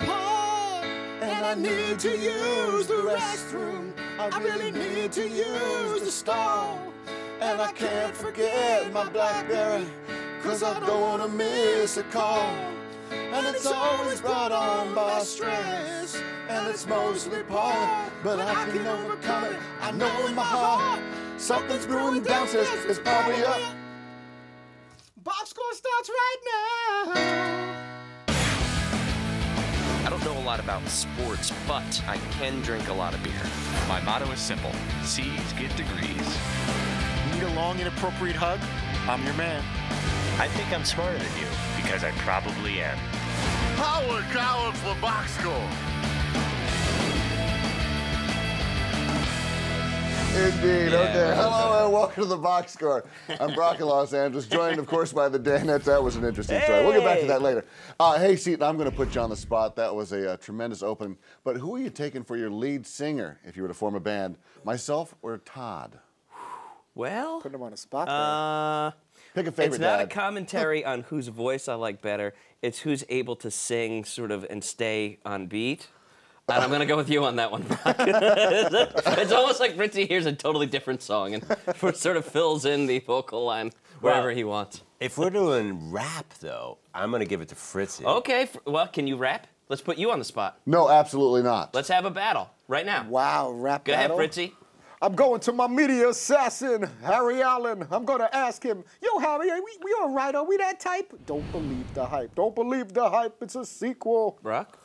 apart, and I need to use the restroom. I really need to use the stall, and I can't forget my BlackBerry, 'cause I don't want to miss a call. And it's always brought on by stress, and it's mostly Paul, but I can overcome it. I know in my heart something's brewing downstairs. It's probably up. Box score starts right now. I don't know a lot about sports, but I can drink a lot of beer. My motto is simple: C's get degrees. Need a long, inappropriate hug? I'm your man. I think I'm smarter than you, because I probably am. Howard Coward for box score. Indeed. Yeah, Okay. Hello and welcome to the Box Score. I'm Brock in Los Angeles, joined, of course, by the Danette. That was an interesting story. We'll get back to that later. Hey, Seton, I'm going to put you on the spot. That was a tremendous opening. But who are you taking for your lead singer if you were to form a band? Myself or Todd? Well, Putting him on a spot. Pick a favorite. it's not Dad. a commentary on whose voice I like better. It's who's able to sing sort of and stay on beat. And I'm going to go with you on that one, Brock. It's almost like Fritzy hears a totally different song and sort of fills in the vocal line wherever he wants. If we're doing rap, though, I'm going to give it to Fritzy. Okay, well, can you rap? Let's put you on the spot. No, absolutely not. Let's have a battle right now. Wow, rap Go ahead, battle. Fritzy. I'm going to my media assassin, Harry Allen. I'm going to ask him, yo, Harry, we all right? Are we that type? Don't believe the hype. Don't believe the hype. It's a sequel. Brock?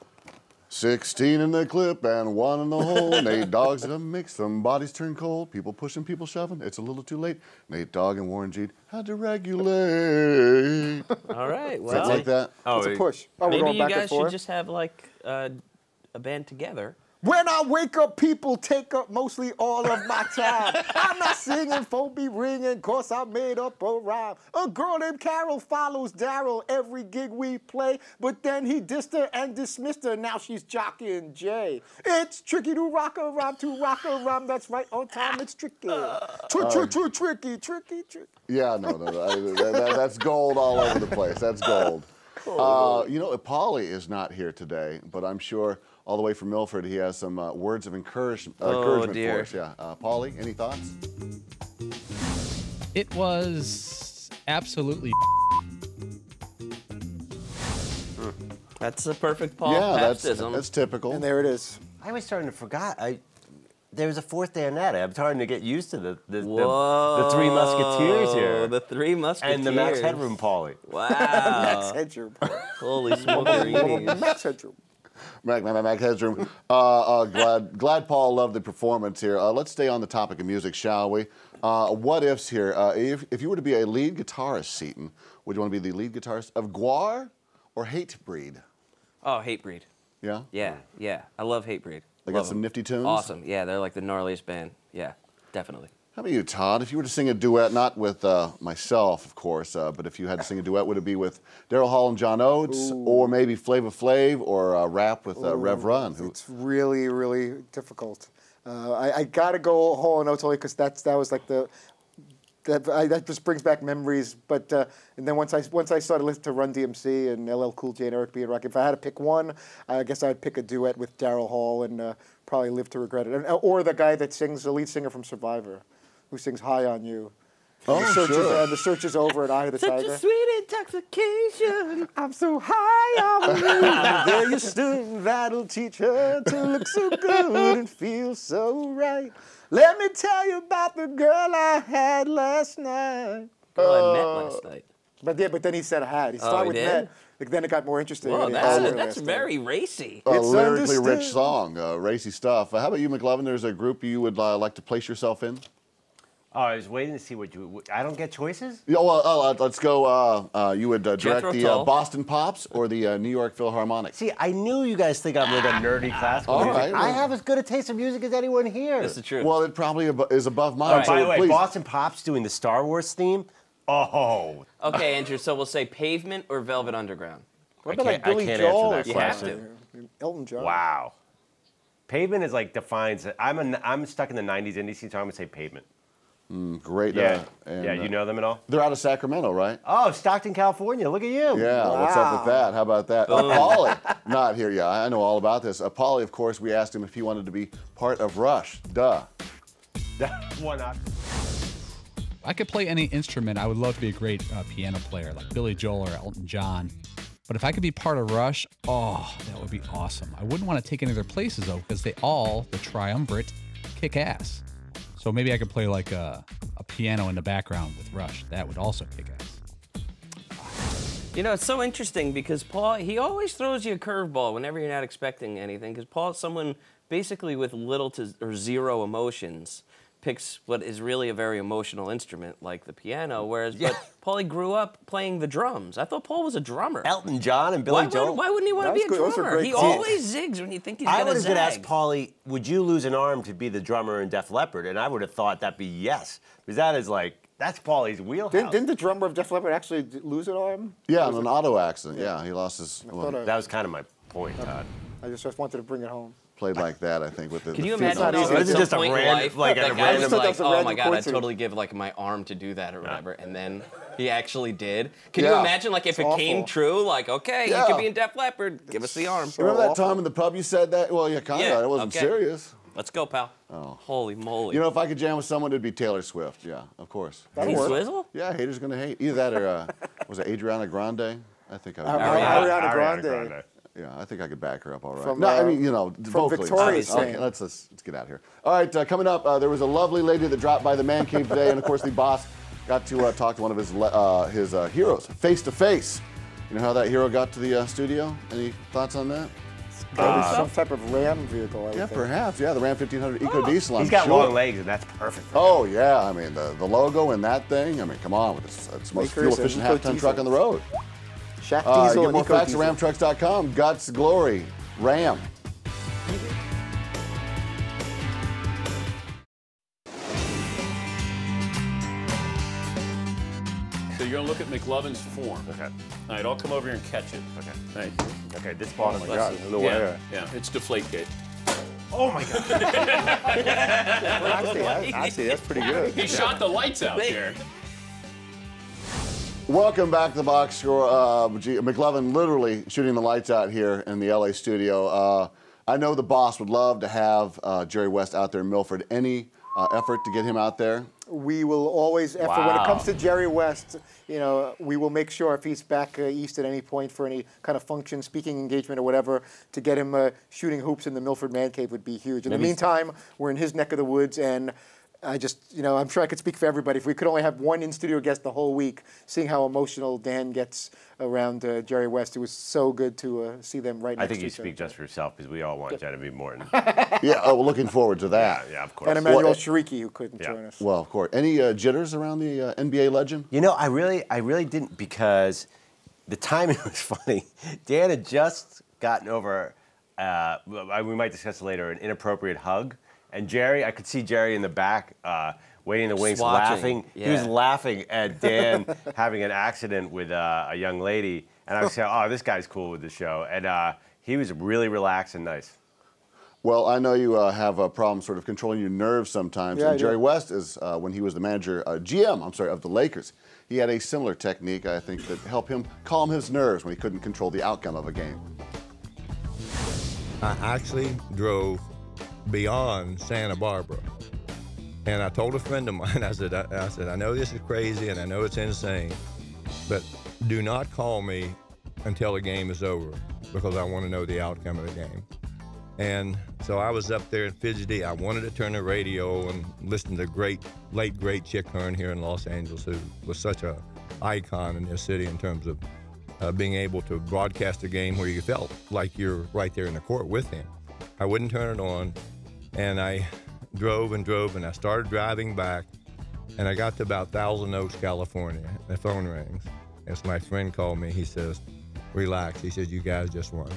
16 in the clip and 1 in the hole. Nate Dogg's in a mix. Some bodies turn cold. People pushing, people shoving. It's a little too late. Nate Dogg and Warren G had to regulate. All right, Something well, like that. It's a push. Oh, we're maybe going you back and guys should forth. just have, like, a band together. When I wake up, people take up mostly all of my time. I'm not singing, phone be ringing, cause I made up a rhyme. A girl named Carol follows Daryl every gig we play, but then he dissed her and dismissed her. Now she's jockeying Jay. It's tricky to rock a rhyme, that's right on time, it's tricky. Tricky. Yeah, no. That's gold all over the place. That's gold. You know, Paulie is not here today, but I'm sure all the way from Milford he has some words of encouragement for us. Yeah, Paulie, any thoughts? It was absolutely. That's a perfect Paul Yeah, baptism. that's typical. And there it is. I was starting to forget. There was a fourth Danette. I'm starting to get used to the Three Musketeers here. The Three Musketeers. And the Max Headroom Paulie. Wow. Max Headroom. Holy smokeries. Max Headroom. Mac Headroom. Glad Paul loved the performance here. Let's stay on the topic of music, shall we? What ifs here? If you were to be a lead guitarist, Seton, would you want to be the lead guitarist of Gwar or Hatebreed? Oh, Hatebreed. Yeah? Yeah. I love Hatebreed. They got some nifty tunes? Awesome. Yeah, they're like the gnarliest band. Yeah, definitely. How about you, Todd? If you were to sing a duet, not with myself, of course, but if you had to sing a duet, would it be with Daryl Hall and John Oates, or maybe Flava Flav, or rap with Rev Run? It's really, really difficult. I got to go Hall and Oates only because that was like that just brings back memories. But and then once I started listening to Run DMC and LL Cool J and Eric B and Rock, if I had to pick one, I guess I'd pick a duet with Daryl Hall and probably Live to Regret It, or the guy that sings, the lead singer from Survivor, who sings High on You. Oh, sure. And the search is over at Eye of the Such Tiger. a sweet intoxication. I'm so high on you. There you stood. That'll teach her to look so good and feel so right. Let me tell you about the girl I had last night. Girl I met last night. But then he said I had. He started with did? met. Like, then it got more interesting. Whoa, and he asked her that's last very night. racy. A It's lyrically understood. rich song, racy stuff. How about you, McLovin? There's a group you would like to place yourself in? Oh, I was waiting to see what you. I don't get choices? Yeah, well, let's go. You would direct Jethro the Tull. Boston Pops or the New York Philharmonic? See, I knew you guys think I'm into nerdy classical All music. right, I well. have as good a taste of music as anyone here. That's the truth. Well, it probably is above mine. All right. So By the way, please. Boston Pops doing the Star Wars theme. Oh, Okay, Andrew, so we'll say Pavement or Velvet Underground. What about like I Billy can't Joel? answer that or You have something? Elton John. wow. Pavement is like defines. I'm stuck in the '90s indie scene, so I'm gonna say Pavement. Great. Yeah, and, yeah. You know them at all? They're out of Sacramento, right? Oh, Stockton, California. Look at you. Yeah, what's up with that? How about that? Paulie, not here. Yeah, I know all about this. Paulie, of course, we asked him if he wanted to be part of Rush. Duh. Why not? I could play any instrument. I would love to be a great piano player, like Billy Joel or Elton John. But if I could be part of Rush, oh, that would be awesome. I wouldn't want to take any of their places, though, because they all, the triumvirate, kick ass. So maybe I could play like a piano in the background with Rush. That would also kick ass. You know, it's so interesting because Paul, he always throws you a curveball whenever you're not expecting anything, because Paul is someone basically with little to or zero emotions picks what is really a very emotional instrument like the piano, whereas but Paulie grew up playing the drums. I thought Paul was a drummer. Elton John and Billy Joel. Why wouldn't he want to be a drummer? He always zigs when you think he's going to zag. I would have asked Paulie, would you lose an arm to be the drummer in Def Leppard? And I would have thought that'd be yes, because that is like, that's Paulie's wheelhouse. Didn't the drummer of Def Leppard actually lose an arm? Yeah, in an auto accident. Yeah, he lost his. That was kind of my point, Todd. I just wanted to bring it home. Played like that, I think, with the. Can you the imagine feet. at some just a point in random- life, like a that guy random- was like, That's a oh random my God, I'd coincidence. totally give like my arm to do that or whatever, and then he actually did. Can Yeah. you imagine like if It's it came awful. true, like, okay, Yeah. you could be in Def Leppard, give us the arm. Remember that time in the pub you said that? Well, yeah, kind of. Yeah, It wasn't okay. serious. Let's go, pal. Oh. Holy moly. You know, if I could jam with someone, it'd be Taylor Swift. Yeah, of course. That'll Hey, work. Swizzle? Yeah, haters gonna hate. Either that or was it Adriana Grande? I think I would. Ariana Grande. Yeah, I think I could back her up all right. From, no, I mean, you know, vocally. Victoria's Okay, fame. let's get out of here. All right, coming up, there was a lovely lady that dropped by the man cave today, and of course the boss got to talk to one of his heroes face to face. You know how that hero got to the studio? Any thoughts on that? Maybe some type of Ram vehicle. I would Yeah, think. perhaps. Yeah, the Ram 1500 Eco Diesel. He's I'm got sure. long legs, and that's perfect. Oh yeah, I mean the logo and that thing. I mean, come on, it's the most Lakers fuel efficient and half-ton Eco truck on the road. Shaq You Diesel get and more Eco facts at Diesel. ramtrucks.com. Guts, glory, Ram. So you're gonna look at McLovin's form. Okay. All right, I'll come over here and catch it. Okay. Thank you. Okay, this ball is God, in the Yeah, way. yeah, it's Deflategate. Oh my God. Actually, that's pretty good. He shot the lights out there. Welcome back to the box score. McLovin literally shooting the lights out here in the LA studio. I know the boss would love to have Jerry West out there in Milford. Any effort to get him out there? We will always, when it comes to Jerry West, you know, we will make sure if he's back east at any point for any kind of function, speaking engagement or whatever, to get him shooting hoops in the Milford Man Cave would be huge. In the meantime, we're in his neck of the woods, and I just, you know, I'm sure I could speak for everybody. If we could only have one in-studio guest the whole week, seeing how emotional Dan gets around Jerry West, it was so good to see them right next to each other. I think you speak just for yourself, because we all want Genevieve Morton. Yeah, well, looking forward to that. Yeah, of course. And Emmanuel Shariki, who couldn't join us. Well, of course. Any jitters around the NBA legend? You know, I really didn't, because the timing was funny. Dan had just gotten over, we might discuss it later, an inappropriate hug. And Jerry, I could see Jerry in the back, waiting in the wings, laughing. Yeah. He was laughing at Dan having an accident with a young lady. And I was saying, oh, this guy's cool with the show. And he was really relaxed and nice. Well, I know you have a problem sort of controlling your nerves sometimes. Yeah, and I Jerry do. West is, when he was the manager, GM, of the Lakers, he had a similar technique, I think, that helped him calm his nerves when he couldn't control the outcome of a game. I actually drove beyond Santa Barbara. And I told a friend of mine, I said, I know this is crazy and I know it's insane, but do not call me until the game is over, because I want to know the outcome of the game. And so I was up there in fidgety. I wanted to turn the radio and listen to late great Chick Hearn here in Los Angeles, who was such a icon in this city in terms of being able to broadcast a game where you felt like you're right there in the court with him. I wouldn't turn it on, and I drove and drove, and I started driving back, and I got to about Thousand Oaks, California. The phone rings. As my friend called me, he says, relax. He says, you guys just won.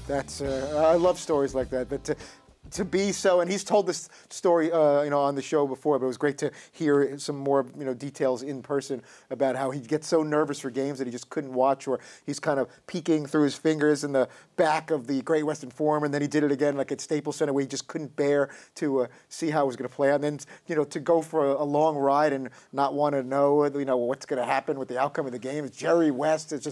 That's I love stories like that. But to be so, and he's told this story, you know, on the show before, but it was great to hear some more, you know, details in person about how he gets so nervous for games that he just couldn't watch, or he's kind of peeking through his fingers in the back of the Great Western Forum, and then he did it again, like at Staples Center, where he just couldn't bear to see how it was going to play out, and then, you know, to go for a long ride and not want to know, you know, what's going to happen with the outcome of the game. It's Jerry West. It's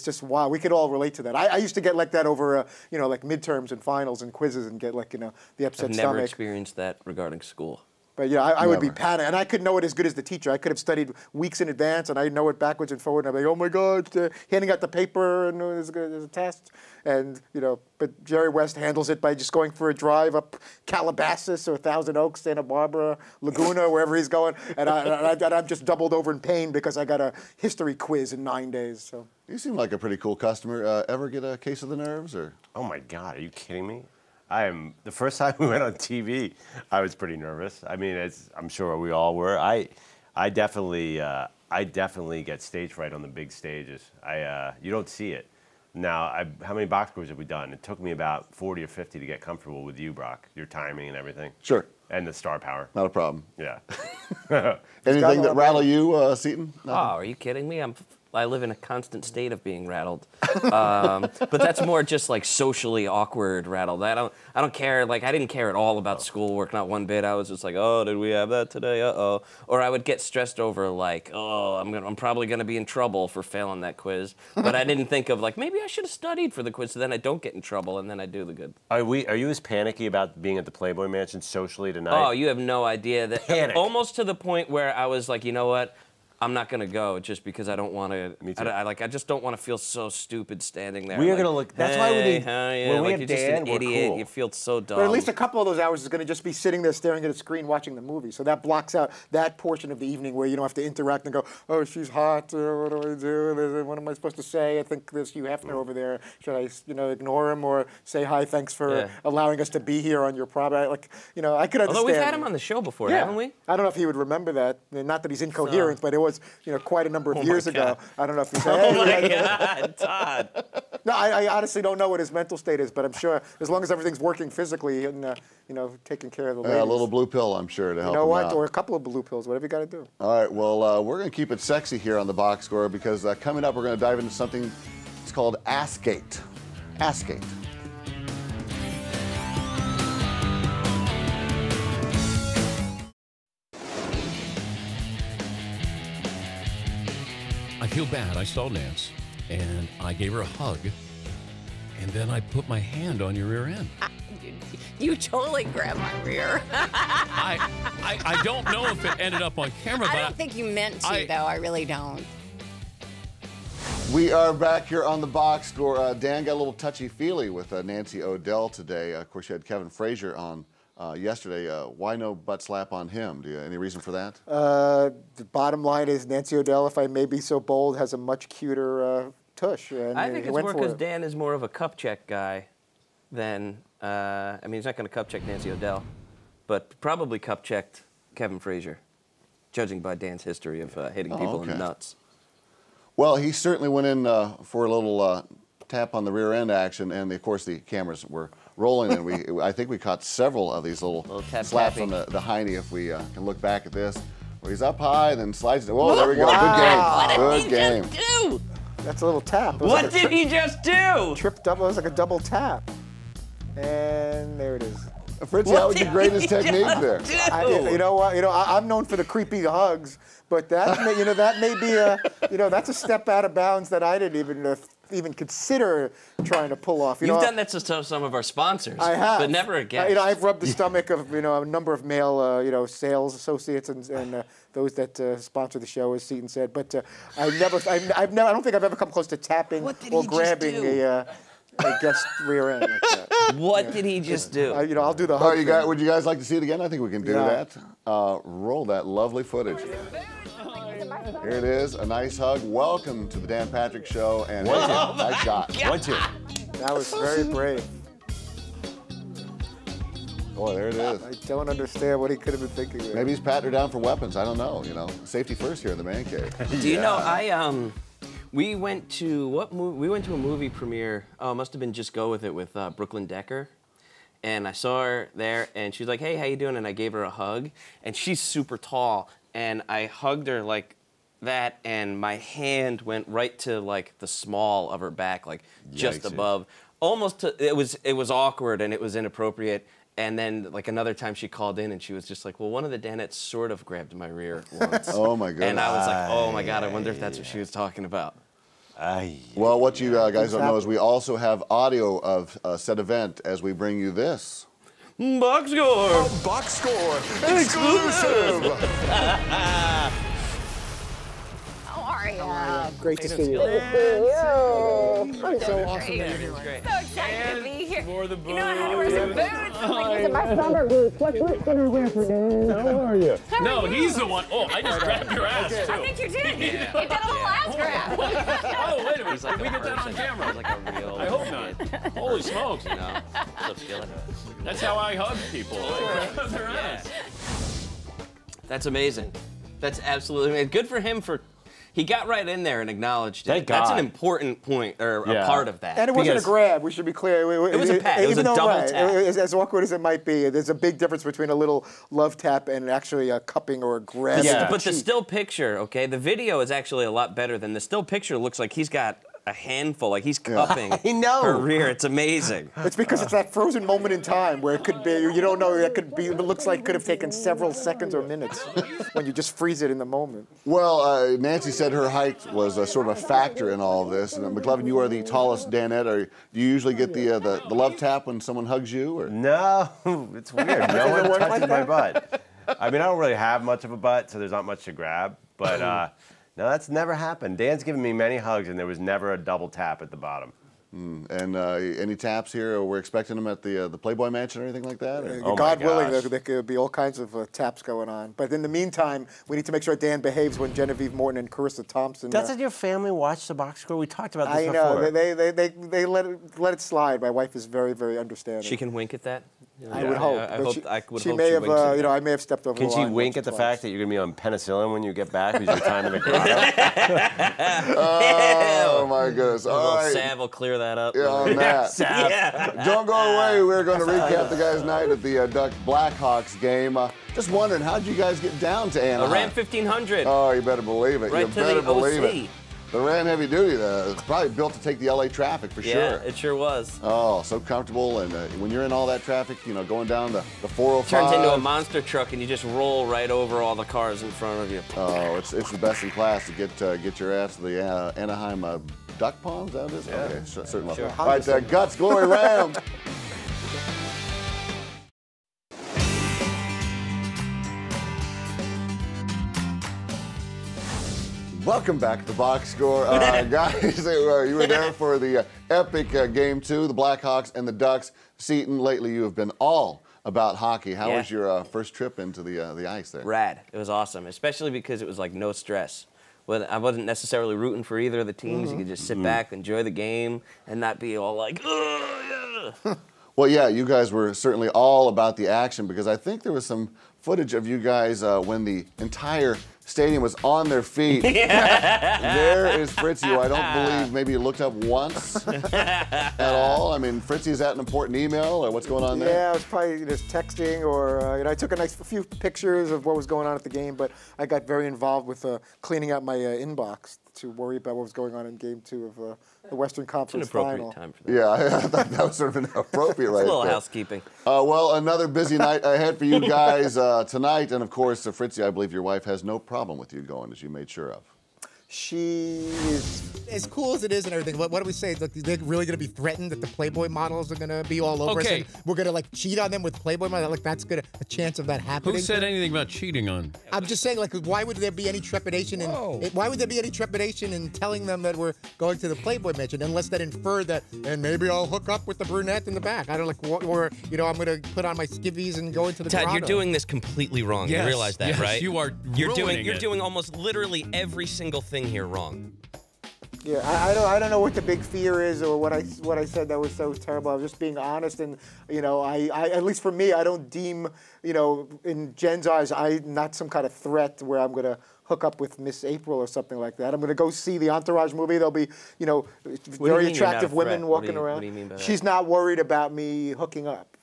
just wow. We could all relate to that. I used to get like that over, you know, like midterms and finals and quizzes, and get like, you know, the upset stomach. I've never experienced that regarding school. But yeah, I would be panicked, and I could know it as good as the teacher. I could have studied weeks in advance, and I know it backwards and forward. And I'm like, oh my God, handing out the paper, and there's a test, and you know. But Jerry West handles it by just going for a drive up Calabasas or Thousand Oaks, Santa Barbara, Laguna, wherever he's going, and I'm just doubled over in pain because I got a history quiz in 9 days. So you seem like a pretty cool customer. Ever get a case of the nerves, or? Oh my God, are you kidding me? The first time we went on TV, I was pretty nervous. I mean, I'm sure we all were. I definitely get stage fright on the big stages. You don't see it. Now, how many box scores have we done? It took me about 40 or 50 to get comfortable with you, Brock. Your timing and everything. Sure. And the star power. Not a problem. Yeah. Anything that rattle you, Seton? Oh, are you kidding me? I live in a constant state of being rattled, but that's more just like socially awkward rattled. I don't care. Like I didn't care at all about schoolwork, not one bit. I was just like, oh, did we have that today? Uh-oh. Or I would get stressed over like, oh, I'm probably gonna be in trouble for failing that quiz. But I didn't think of like maybe I should have studied for the quiz, so then I don't get in trouble, and then I do the good. Are you as panicky about being at the Playboy Mansion socially tonight? Oh, you have no idea. That almost to the point where I was like, you know what? I'm not gonna go just because I don't want to. Me too. I just don't want to feel so stupid standing there. We are like, gonna look. That's why we need. When we like have you're Dan, just an idiot. cool. You feel so dumb. But at least a couple of those hours is going to just be sitting there staring at a screen watching the movie. So that blocks out that portion of the evening where you don't have to interact and go, oh, she's hot. What do I do? What am I supposed to say? I think there's Hugh Hefner over there. Should I, you know, ignore him or say hi? Thanks for allowing us to be here on your program. Like, you know, I could understand. Although we've had him on the show before, haven't we? I don't know if he would remember that. Not that he's incoherent, but it was, you know, quite a number of years ago. I don't know if he said. Oh my God, Todd. No, I honestly don't know what his mental state is, but I'm sure as long as everything's working physically and you know, taking care of the ladies. A little blue pill, I'm sure, to help him out. Or a couple of blue pills, whatever you got to do. All right, well, we're going to keep it sexy here on the box score because coming up, we're going to dive into something. It's called Askgate. Askgate. I feel bad. I saw Nance, and I gave her a hug, and then I put my hand on your rear end. You totally grabbed my rear. I don't know if it ended up on camera, but I don't think you meant to, though. I really don't. We are back here on the box score. Dan got a little touchy-feely with Nancy O'Dell today. Of course, you had Kevin Frazier on yesterday. Why no butt slap on him? Any reason for that? The bottom line is Nancy O'Dell, if I may be so bold, has a much cuter tush. And I think it's more because Dan is more of a cup check guy than, I mean, he's not going to cup check Nancy O'Dell, but probably cup checked Kevin Frazier, judging by Dan's history of hitting people in the nuts. Well, he certainly went in for a little tap on the rear end action, and of course the cameras were rolling, and I think we caught several of these little slaps on the hiney. If we can look back at this, where he's up high, then slides. Whoa, there we go. Good game. Good game. Just do? That's a little tap. What did he just do? Trip double. It was like a double tap, and there it is. Fritzy, that was the greatest technique there. You know what? I'm known for the creepy hugs, but that that may be a that's a step out of bounds that I didn't even consider trying to pull off. You've done that to some of our sponsors. I have, but never again. I've rubbed the stomach of a number of male sales associates and those that sponsor the show, as Seton said. But I don't think I've ever come close to tapping or grabbing a guest rear end like that. What did he just do? I'll do the hug. Would you guys like to see it again? I think we can do that. Roll that lovely footage. Here it is, a nice hug. Welcome to the Dan Patrick Show, and nice shot. 1, 2. That was very brave. Boy, there it is. I don't understand what he could have been thinking there. Maybe he's patting her down for weapons. I don't know. Safety first here in the man cave. Do you know we went to what movie? We went to a movie premiere. Oh, it must have been Just Go With It with Brooklyn Decker. And I saw her there, and she was like, "Hey, how you doing?" And I gave her a hug, and she's super tall, and I hugged her like that, and my hand went right to like the small of her back, like just above, almost to, it was awkward and it was inappropriate. And then like another time she called in and she was just like, "Well, one of the Danettes sort of grabbed my rear once." Oh my goodness. And I was like, "Oh my God, I wonder if that's what she was talking about." Well, what you guys don't know is we also have audio of said event as we bring you this. Box score! Box score exclusive! How are you? Great to see you. I'm so awesome that you're here. Great. so excited to be here. For the You know, I had to wear some boots. I'm like, these are my Summer boots. What boots can I wear for this? How are you? No, he's the one. Oh, I just grabbed your ass, too. I think you did. You did a little ass grab. Oh, wait a minute. Like Did we get that on It was camera? like a real I hope not. Holy smokes. You know? What's up, Skillet? That's how I hug people. I grab their ass. That's amazing. That's absolutely amazing. Good for him for. He got right in there and acknowledged it. Thank That's an God. important point, or a part of that. And it wasn't a grab, we should be clear. It was a pat. It was a double tap. As awkward as it might be, there's a big difference between a little love tap and actually a cupping or a grab. But the still picture, okay, the video is actually a lot better than the still picture. Looks like he's got a handful, like he's cupping her rear. It's amazing. It's because it's that frozen moment in time where it could be, you don't know, it could be, it looks like it could have taken several seconds or minutes when you just freeze it in the moment. Well, Nancy said her height was sort of a factor in all of this. And McLovin, you are the tallest Danette. Do you usually get the love tap when someone hugs you? Or? No, it's weird. No one touches my butt. I mean, I don't really have much of a butt, so there's not much to grab. But no, that's never happened. Dan's given me many hugs, and there was never a double tap at the bottom. And any taps here? We're expecting them at the Playboy Mansion or anything like that? Or? Oh God willing, there could be all kinds of taps going on. But in the meantime, we need to make sure Dan behaves when Genevieve Morton and Carissa Thompson. Doesn't your family watch the box score? We talked about this I before. know. They let it slide. My wife is very, very understanding. She can wink at that? I would hope. I would hope she may have, winks I may have stepped over Can the she line wink once at or the twice. fact that you're going to be on penicillin when you get back because your time in the grotto? Oh, my goodness. All right. Salve will clear that up. Yeah, on that. Don't go away. We're going to recap the guys' night at the Duck Blackhawks game. Just wondering, how'd you guys get down to Anaheim? A Ram 1500. Oh, you better believe it. Right You to better the believe OC. it. The Ram Heavy Duty, it's probably built to take the LA traffic for sure. Yeah, it sure was. Oh, so comfortable. And when you're in all that traffic, you know, going down the 405. Turns into a monster truck and you just roll right over all the cars in front of you. Oh, it's the best in class to get your ass to the Anaheim Duck Pond. Is that what it is? Yeah. Okay, certainly. Sure. All right, Guts, Glory Ram. Welcome back to the box score. Guys, you were there for the epic Game 2, the Blackhawks and the Ducks. Seton, lately you have been all about hockey. How was your first trip into the ice there? Rad. It was awesome, especially because it was like no stress. Well, I wasn't necessarily rooting for either of the teams. You could just sit back, enjoy the game, and not be all like, oh, yeah. Well, yeah, you guys were certainly all about the action because I think there was some footage of you guys when the entire stadium was on their feet. There is Fritzy, who I don't believe maybe you looked up once at all. I mean, Fritzy, is that an important email or what's going on there? Yeah, I was probably just texting or, I took a few pictures of what was going on at the game, but I got very involved with cleaning out my inbox to worry about what was going on in Game 2 of the Western Conference Final. Time for that. Yeah, I thought that was sort of inappropriate right A little there. housekeeping. Well, another busy night ahead for you guys tonight. And, of course, Fritzy, I believe your wife has no problem with you going, as you made sure of. She is as cool as it is and everything. What do we say? Look, they're really going to be threatened that the Playboy models are going to be all over us. And we're going to like cheat on them with Playboy models. Like that's good. A chance of that happening. Who said anything about cheating on? I'm just saying, like, why would there be any trepidation in? Why would there be any trepidation in telling them that we're going to the Playboy Mansion, unless that infer that, and maybe I'll hook up with the brunette in the back. I don't like, or I'm going to put on my skivvies and go into the. Tad, grotto. you're doing this completely wrong. Yes, You realize that, yes, right? you are. You're ruining doing almost literally every single thing here wrong. Yeah, I don't know what the big fear is or what I said that was so terrible. I was just being honest, and I at least for me, I don't deem in Jen's eyes, I'm not some kind of threat where I'm gonna hook up with Miss April or something like that. I'm gonna go see the Entourage movie. There'll be very attractive women walking around. What do you mean by that? She's not worried about me hooking up.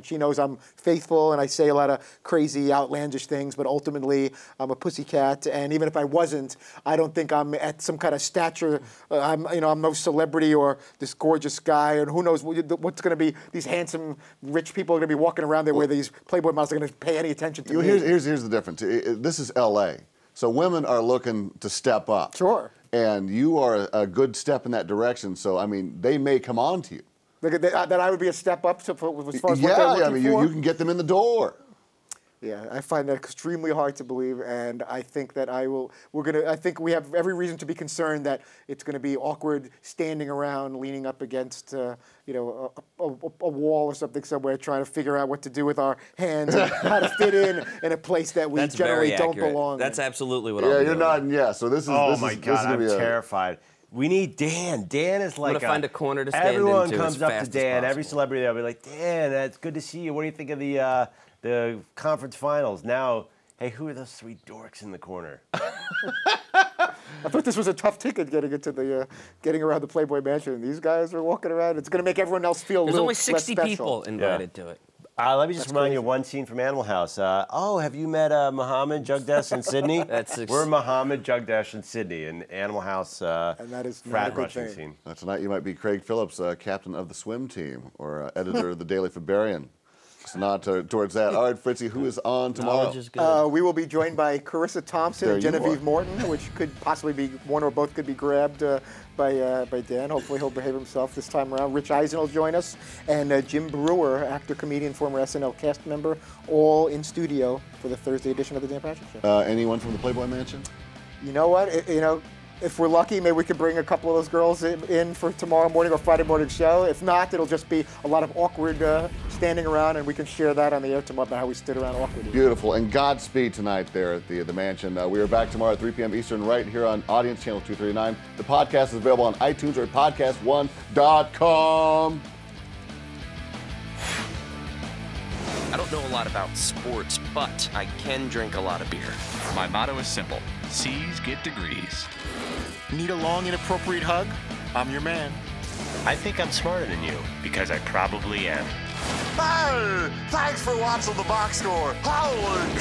she knows I'm faithful and I say a lot of crazy, outlandish things, but ultimately I'm a pussycat. And even if I wasn't, I don't think I'm at some kind of stature. I'm no celebrity or this gorgeous guy, and who knows what's going to be. These handsome, rich people are going to be walking around there where these Playboy models are going to pay any attention to me. Here's the difference. This is L.A., so women are looking to step up. Sure. And you are a good step in that direction. So I mean, they may come on to you. That I would be a step up as far as what they're looking I mean, for? you can get them in the door. Yeah, I find that extremely hard to believe, and I think that I think we have every reason to be concerned that it's going to be awkward standing around, leaning up against, a wall or something somewhere, trying to figure out what to do with our hands and how to fit in a place that we generally don't belong. That's absolutely what. Yeah, I'll you're nodding yes. So this is. Oh this my is, God, this is I'm terrified. We need Dan. Dan is like I'm gonna find a corner to stand everyone into comes as up fast to as Dan. Every possible. celebrity there will be like, Dan, it's good to see you. What do you think of the conference finals? Now, hey, who are those three dorks in the corner? I thought this was a tough ticket getting around the Playboy Mansion. These guys are walking around. It's going to make everyone else feel a There's little only 60 less people invited to it. Let me just remind you of one scene from Animal House. Have you met Muhammad, Jugdesh, and Sydney? We're Muhammad, Jugdesh, and Sydney in Animal House and that is frat rushing scene. Tonight you might be Craig Phillips, captain of the swim team or editor of the Daily Fabian. Just a nod towards that. All right, Fritzy, who is on tomorrow? We will be joined by Carissa Thompson There and you Genevieve are. Morton, which could possibly be one or both could be grabbed by Dan. Hopefully he'll behave himself this time around. Rich Eisen will join us, and Jim Brewer, actor, comedian, former SNL cast member, all in studio for the Thursday edition of the Dan Patrick Show. Anyone from the Playboy Mansion? You know what? If we're lucky, maybe we could bring a couple of those girls in for tomorrow morning or Friday morning show. If not, it'll just be a lot of awkward standing around, and we can share that on the air tomorrow about how we stood around awkwardly. Beautiful. And Godspeed tonight there at the Mansion. We are back tomorrow at 3 p.m. Eastern right here on Audience Channel 239. The podcast is available on iTunes or at podcast1.com. I don't know a lot about sports, but I can drink a lot of beer. My motto is simple. C's get degrees. Need a long, inappropriate hug? I'm your man. I think I'm smarter than you, because I probably am. Hey, thanks for watching the box score. Holy